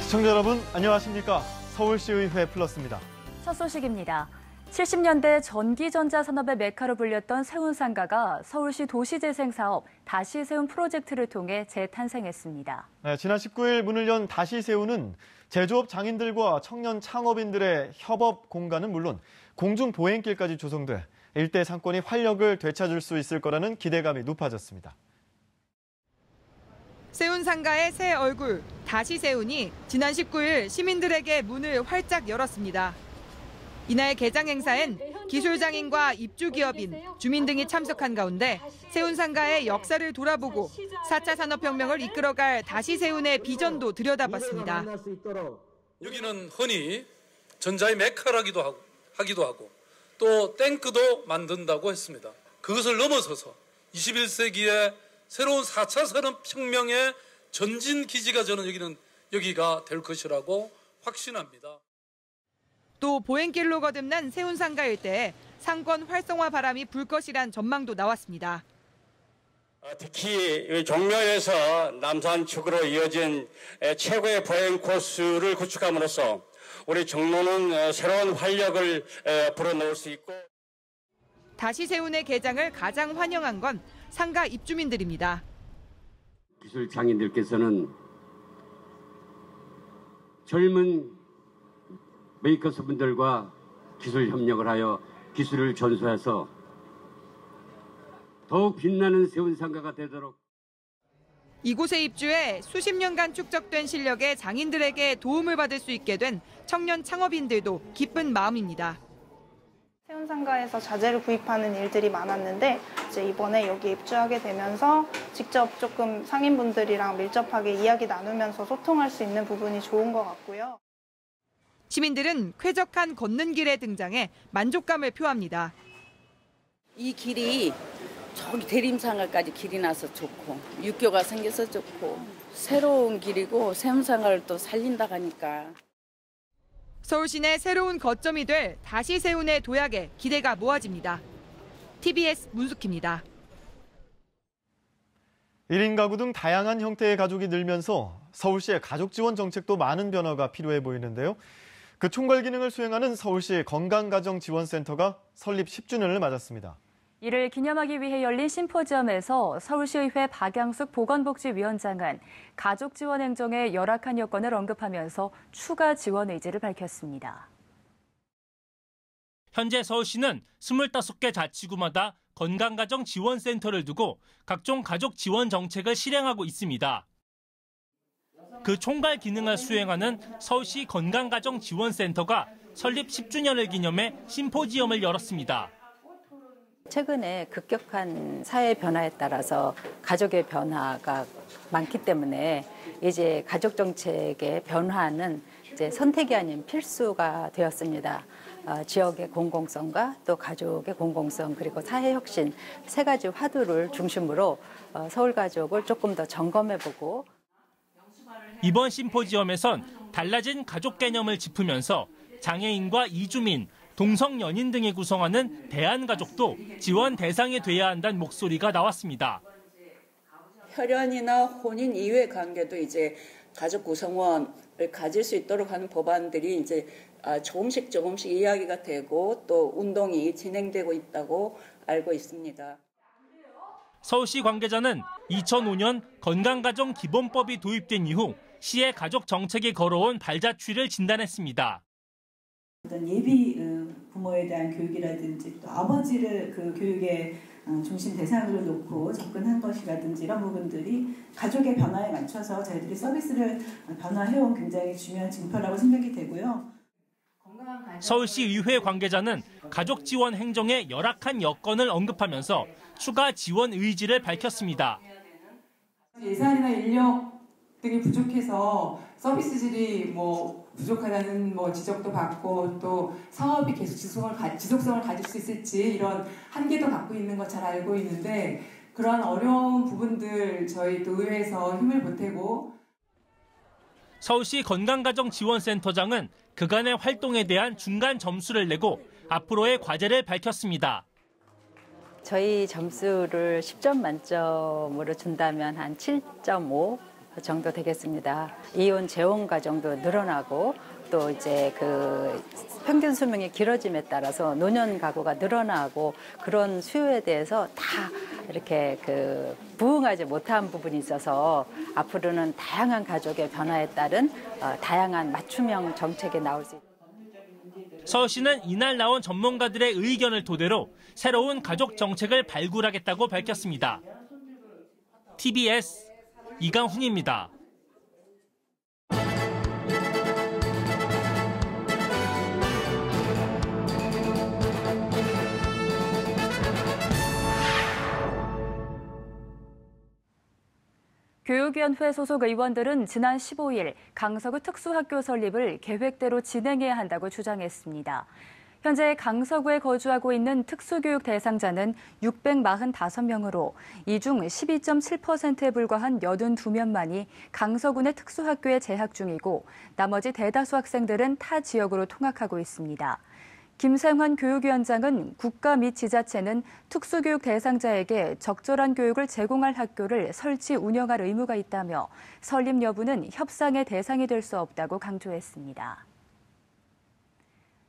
시청자 여러분, 안녕하십니까? 서울시의회 플러스입니다. 첫 소식입니다. 70년대 전기전자 산업의 메카로 불렸던 세운상가가 서울시 도시재생사업 다시 세운 프로젝트를 통해 재탄생했습니다. 네, 지난 19일 문을 연 다시 세우는 제조업 장인들과 청년 창업인들의 협업 공간은 물론 공중 보행길까지 조성돼 일대 상권이 활력을 되찾을 수 있을 거라는 기대감이 높아졌습니다. 세운상가의 새 얼굴, 다시 세운이 지난 19일 시민들에게 문을 활짝 열었습니다. 이날 개장 행사엔 기술장인과 입주기업인, 주민 등이 참석한 가운데 세운상가의 역사를 돌아보고 4차 산업혁명을 이끌어갈 다시 세운의 비전도 들여다봤습니다. 여기는 흔히 전자의 메카라기도 하고 또 탱크도 만든다고 했습니다. 그것을 넘어서서 21세기에 새로운 4차 산업혁명의 전진기지가 저는 여기가 될 것이라고 확신합니다. 또 보행길로 거듭난 세운상가 일대에 상권 활성화 바람이 불 것이란 전망도 나왔습니다. 특히 종묘에서 남산 측으로 이어진 최고의 보행 코스를 구축함으로써 우리 종로는 새로운 활력을 불어넣을 수 있고. 다시 세운의 개장을 가장 환영한 건 상가 입주민들입니다. 기술 장인들께서는 젊은 메이커스분들과 기술 협력을 하여 기술을 전수해서 더욱 빛나는 세운상가가 되도록. 이곳에 입주해 수십 년간 축적된 실력의 장인들에게 도움을 받을 수 있게 된 청년 창업인들도 기쁜 마음입니다. 세운상가에서 자재를 구입하는 일들이 많았는데 이제 이번에 여기 입주하게 되면서 직접 조금 상인분들이랑 밀접하게 이야기 나누면서 소통할 수 있는 부분이 좋은 것 같고요. 시민들은 쾌적한 걷는 길에 등장해 만족감을 표합니다. 이 길이 저기 대림상가까지 길이 나서 좋고 육교가 생겨서 좋고 새로운 길이고 세운상가를 또 살린다고 하니까. 서울시내 새로운 거점이 될 다시 세운의 도약에 기대가 모아집니다. TBS 문숙희입니다. 1인 가구 등 다양한 형태의 가족이 늘면서 서울시의 가족 지원 정책도 많은 변화가 필요해 보이는데요. 그 총괄 기능을 수행하는 서울시 건강가정지원센터가 설립 10주년을 맞았습니다. 이를 기념하기 위해 열린 심포지엄에서 서울시의회 박양숙 보건복지위원장은 가족 지원 행정의 열악한 여건을 언급하면서 추가 지원 의지를 밝혔습니다. 현재 서울시는 25개 자치구마다 건강가정지원센터를 두고 각종 가족 지원 정책을 실행하고 있습니다. 그 총괄 기능을 수행하는 서울시 건강가정지원센터가 설립 10주년을 기념해 심포지엄을 열었습니다. 최근에 급격한 사회 변화에 따라서 가족의 변화가 많기 때문에 이제 가족 정책의 변화는 이제 선택이 아닌 필수가 되었습니다. 지역의 공공성과 또 가족의 공공성 그리고 사회 혁신 세 가지 화두를 중심으로 서울 가족을 조금 더 점검해보고. 이번 심포지엄에선 달라진 가족 개념을 짚으면서 장애인과 이주민, 동성 연인 등이 구성하는 대한가족도 지원 대상이 돼야 한다는 목소리가 나왔습니다. 혈연이나 혼인 이외의 관계도 이제 가족 구성원을 가질 수 있도록 하는 법안들이 이제 조금씩 이야기가 되고 또 운동이 진행되고 있다고 알고 있습니다. 서울시 관계자는 2005년 건강가정기본법이 도입된 이후 시의 가족 정책이 걸어온 발자취를 진단했습니다. 어떤 예비 부모에 대한 교육이라든지 또 아버지를 그 교육의 중심 대상으로 놓고 접근한 것이라든지 이런 부분들이 가족의 변화에 맞춰서 저희들이 서비스를 변화해온 굉장히 중요한 징표라고 생각이 되고요. 서울시 의회 관계자는 가족 지원 행정의 열악한 여건을 언급하면서 추가 지원 의지를 밝혔습니다. 예산이나 인력 등이 부족해서 서비스질이 부족하다는 지적도 받고 또 사업이 계속 지속성을 가질 수 있을지 이런 한계도 갖고 있는 거 잘 알고 있는데 그런 어려운 부분들 저희 또 의회에서 힘을 보태고. 서울시 건강가정지원센터장은 그간의 활동에 대한 중간 점수를 내고 앞으로의 과제를 밝혔습니다. 저희 점수를 10점 만점으로 준다면 한 7.5 정도 되겠습니다. 이혼 재혼 가정도 늘어나고 또 이제 그 평균 수명이 길어짐에 따라서 노년 가구가 늘어나고 그런 수요에 대해서 다 이렇게 그 부응하지 못한 부분이 있어서 앞으로는 다양한 가족의 변화에 따른 다양한 맞춤형 정책이 나올 수 있습니다. 서울시는 이날 나온 전문가들의 의견을 토대로 새로운 가족 정책을 발굴하겠다고 밝혔습니다. TBS 이강훈입니다. 교육위원회 소속 의원들은 지난 15일 강서구 특수학교 설립을 계획대로 진행해야 한다고 주장했습니다. 현재 강서구에 거주하고 있는 특수교육 대상자는 645명으로 이 중 12.7%에 불과한 82명만이 강서구 내 특수학교에 재학 중이고 나머지 대다수 학생들은 타 지역으로 통학하고 있습니다. 김생환 교육위원장은 국가 및 지자체는 특수교육 대상자에게 적절한 교육을 제공할 학교를 설치 운영할 의무가 있다며 설립 여부는 협상의 대상이 될 수 없다고 강조했습니다.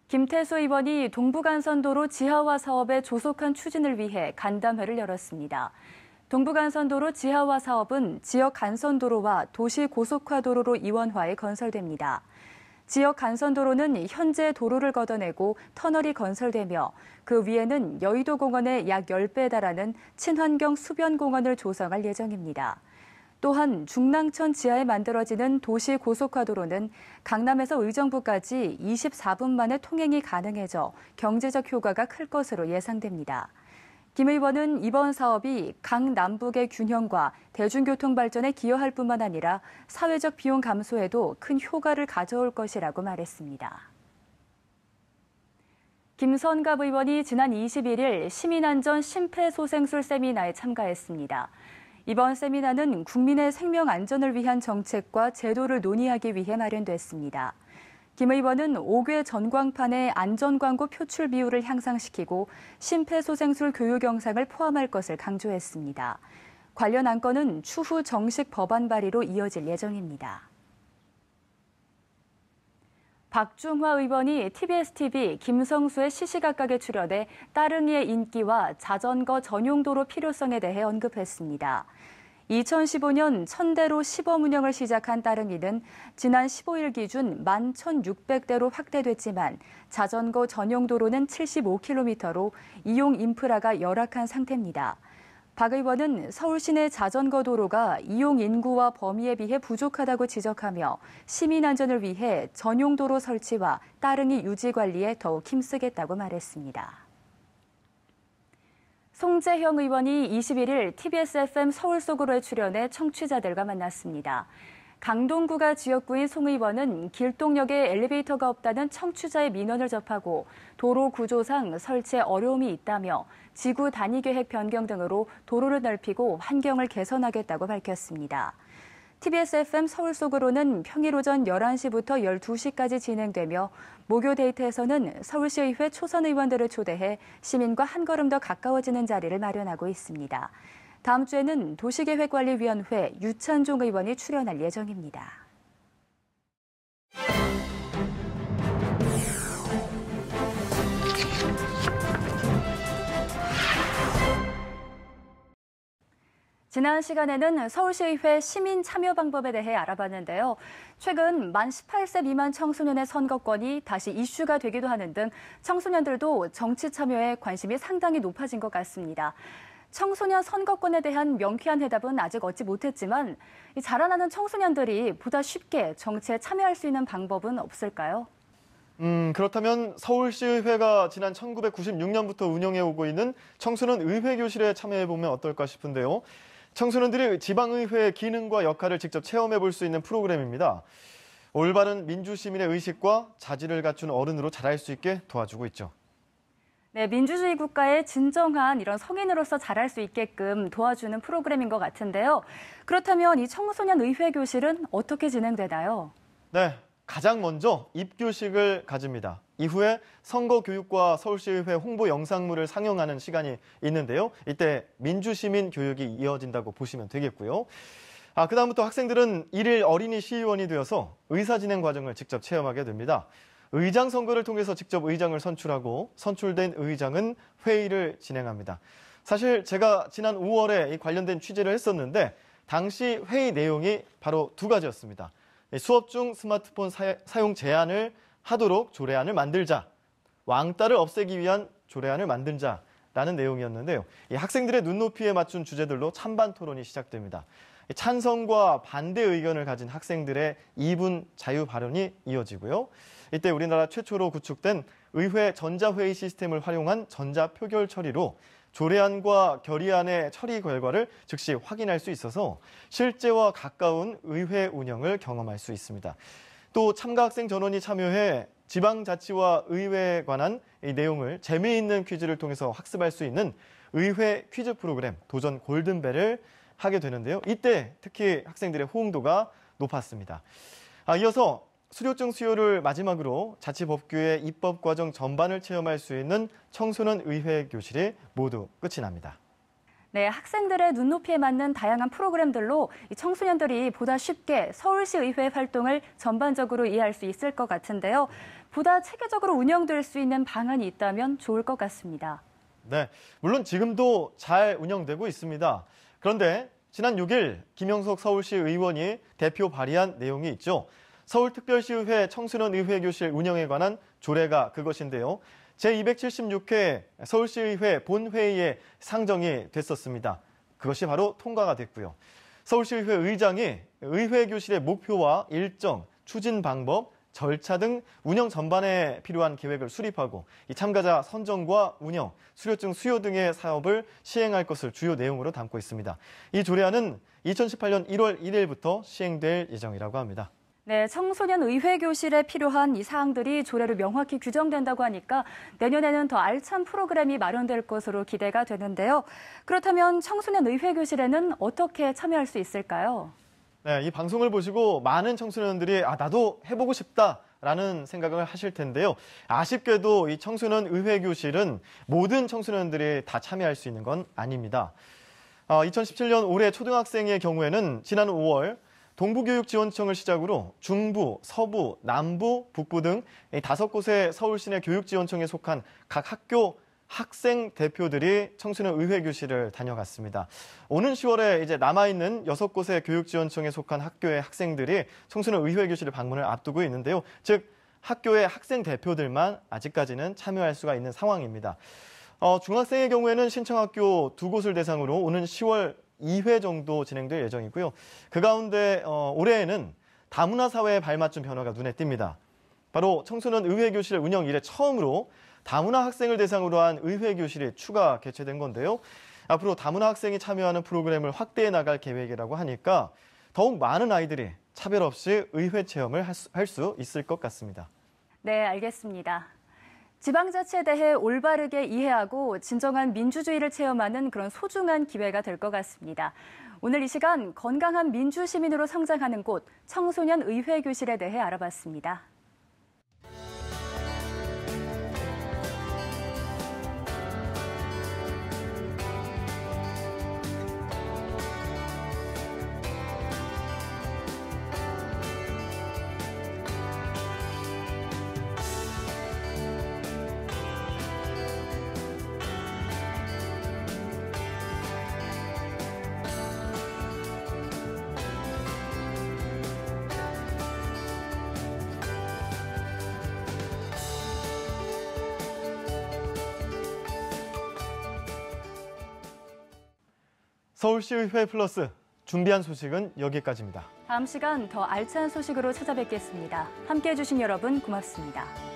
김태수 의원이 동부간선도로 지하화 사업의 조속한 추진을 위해 간담회를 열었습니다. 동부간선도로 지하화 사업은 지역 간선도로와 도시 고속화도로로 이원화해 건설됩니다. 지역 간선도로는 현재 도로를 걷어내고 터널이 건설되며 그 위에는 여의도공원의 약 10배에 달하는 친환경 수변공원을 조성할 예정입니다. 또한 중랑천 지하에 만들어지는 도시 고속화도로는 강남에서 의정부까지 24분 만에 통행이 가능해져 경제적 효과가 클 것으로 예상됩니다. 김 의원은 이번 사업이 강남북의 균형과 대중교통 발전에 기여할 뿐만 아니라 사회적 비용 감소에도 큰 효과를 가져올 것이라고 말했습니다. 김선갑 의원이 지난 21일 시민안전 심폐소생술 세미나에 참가했습니다. 이번 세미나는 국민의 생명 안전을 위한 정책과 제도를 논의하기 위해 마련됐습니다. 김 의원은 5개 전광판의 안전광고 표출 비율을 향상시키고 심폐소생술 교육 영상을 포함할 것을 강조했습니다. 관련 안건은 추후 정식 법안 발의로 이어질 예정입니다. 박중화 의원이 TBS TV 김성수의 시시각각에 출연해 따릉이의 인기와 자전거 전용도로 필요성에 대해 언급했습니다. 2015년 천대로 시범 운영을 시작한 따릉이는 지난 15일 기준 11,600대로 확대됐지만 자전거 전용 도로는 75km로 이용 인프라가 열악한 상태입니다. 박 의원은 서울 시내 자전거 도로가 이용 인구와 범위에 비해 부족하다고 지적하며 시민 안전을 위해 전용 도로 설치와 따릉이 유지 관리에 더욱 힘쓰겠다고 말했습니다. 송재형 의원이 21일 TBS FM 서울 속으로에 출연해 청취자들과 만났습니다. 강동구가 지역구인 송 의원은 길동역에 엘리베이터가 없다는 청취자의 민원을 접하고 도로 구조상 설치에 어려움이 있다며 지구 단위 계획 변경 등으로 도로를 넓히고 환경을 개선하겠다고 밝혔습니다. TBS FM 서울 속으로는 평일 오전 11시부터 12시까지 진행되며 모교 데이트에서는 서울시의회 초선 의원들을 초대해 시민과 한 걸음 더 가까워지는 자리를 마련하고 있습니다. 다음 주에는 도시계획관리위원회 유찬종 의원이 출연할 예정입니다. 지난 시간에는 서울시의회 시민 참여 방법에 대해 알아봤는데요. 최근 만 18세 미만 청소년의 선거권이 다시 이슈가 되기도 하는 등 청소년들도 정치 참여에 관심이 상당히 높아진 것 같습니다. 청소년 선거권에 대한 명쾌한 해답은 아직 얻지 못했지만 자라나는 청소년들이 보다 쉽게 정치에 참여할 수 있는 방법은 없을까요? 그렇다면 서울시의회가 지난 1996년부터 운영해오고 있는 청소년 의회교실에 참여해보면 어떨까 싶은데요. 청소년들이 지방의회의 기능과 역할을 직접 체험해볼 수 있는 프로그램입니다. 올바른 민주시민의 의식과 자질을 갖춘 어른으로 자랄 수 있게 도와주고 있죠. 네, 민주주의 국가의 진정한 이런 성인으로서 자랄 수 있게끔 도와주는 프로그램인 것 같은데요. 그렇다면 이 청소년 의회교실은 어떻게 진행되나요? 네, 가장 먼저 입교식을 가집니다. 이후에 선거교육과 서울시의회 홍보 영상물을 상영하는 시간이 있는데요. 이때 민주시민 교육이 이어진다고 보시면 되겠고요. 그다음부터 학생들은 일일 어린이 시의원이 되어서 의사진행 과정을 직접 체험하게 됩니다. 의장 선거를 통해서 직접 의장을 선출하고 선출된 의장은 회의를 진행합니다. 사실 제가 지난 5월에 이 관련된 취재를 했었는데 당시 회의 내용이 바로 두 가지였습니다. 수업 중 스마트폰 사용 제한을 하도록 조례안을 만들자, 왕따를 없애기 위한 조례안을 만들자라는 내용이었는데요. 이 학생들의 눈높이에 맞춘 주제들로 찬반 토론이 시작됩니다. 찬성과 반대 의견을 가진 학생들의 2분 자유 발언이 이어지고요. 이때 우리나라 최초로 구축된 의회 전자회의 시스템을 활용한 전자표결 처리로 조례안과 결의안의 처리 결과를 즉시 확인할 수 있어서 실제와 가까운 의회 운영을 경험할 수 있습니다. 또 참가 학생 전원이 참여해 지방자치와 의회에 관한 이 내용을 재미있는 퀴즈를 통해서 학습할 수 있는 의회 퀴즈 프로그램 도전 골든벨을 하게 되는데요. 이때 특히 학생들의 호응도가 높았습니다. 이어서 수료증 수요를 마지막으로 자치법규의 입법 과정 전반을 체험할 수 있는 청소년 의회 교실이 모두 끝이 납니다. 네, 학생들의 눈높이에 맞는 다양한 프로그램들로 이 청소년들이 보다 쉽게 서울시 의회 활동을 전반적으로 이해할 수 있을 것 같은데요. 보다 체계적으로 운영될 수 있는 방안이 있다면 좋을 것 같습니다. 네, 물론 지금도 잘 운영되고 있습니다. 그런데 지난 6일 김영석 서울시 의원이 대표 발의한 내용이 있죠. 서울특별시의회 청소년의회교실 운영에 관한 조례가 그것인데요. 제276회 서울시의회 본회의에 상정이 됐었습니다. 그것이 바로 통과가 됐고요. 서울시의회 의장이 의회교실의 목표와 일정, 추진 방법, 절차 등 운영 전반에 필요한 계획을 수립하고 이 참가자 선정과 운영, 수료증 수요 등의 사업을 시행할 것을 주요 내용으로 담고 있습니다. 이 조례안은 2018년 1월 1일부터 시행될 예정이라고 합니다. 네, 청소년 의회 교실에 필요한 이 사항들이 조례로 명확히 규정된다고 하니까 내년에는 더 알찬 프로그램이 마련될 것으로 기대가 되는데요. 그렇다면 청소년 의회 교실에는 어떻게 참여할 수 있을까요? 네, 이 방송을 보시고 많은 청소년들이 나도 해보고 싶다라는 생각을 하실 텐데요. 아쉽게도 이 청소년 의회 교실은 모든 청소년들이 다 참여할 수 있는 건 아닙니다. 2017년 올해 초등학생의 경우에는 지난 5월 동부교육지원청을 시작으로 중부, 서부, 남부, 북부 등 5곳의 서울시내 교육지원청에 속한 각 학교 학생 대표들이 청소년 의회 교실을 다녀갔습니다. 오는 10월에 이제 남아있는 6곳의 교육지원청에 속한 학교의 학생들이 청소년 의회 교실을 방문을 앞두고 있는데요. 즉 학교의 학생 대표들만 아직까지는 참여할 수가 있는 상황입니다. 중학생의 경우에는 신청학교 2곳을 대상으로 오는 10월 2회 정도 진행될 예정이고요. 그 가운데 올해에는 다문화 사회에 발맞춘 변화가 눈에 띕니다. 바로 청소년 의회 교실 운영 이래 처음으로 다문화 학생을 대상으로 한 의회 교실이 추가 개최된 건데요. 앞으로 다문화 학생이 참여하는 프로그램을 확대해 나갈 계획이라고 하니까 더욱 많은 아이들이 차별 없이 의회 체험을 할 수 있을 것 같습니다. 네, 알겠습니다. 지방자치에 대해 올바르게 이해하고 진정한 민주주의를 체험하는 그런 소중한 기회가 될 것 같습니다. 오늘 이 시간 건강한 민주시민으로 성장하는 곳 청소년 의회 교실에 대해 알아봤습니다. 서울시의회 플러스 준비한 소식은 여기까지입니다. 다음 시간 더 알찬 소식으로 찾아뵙겠습니다. 함께해 주신 여러분 고맙습니다.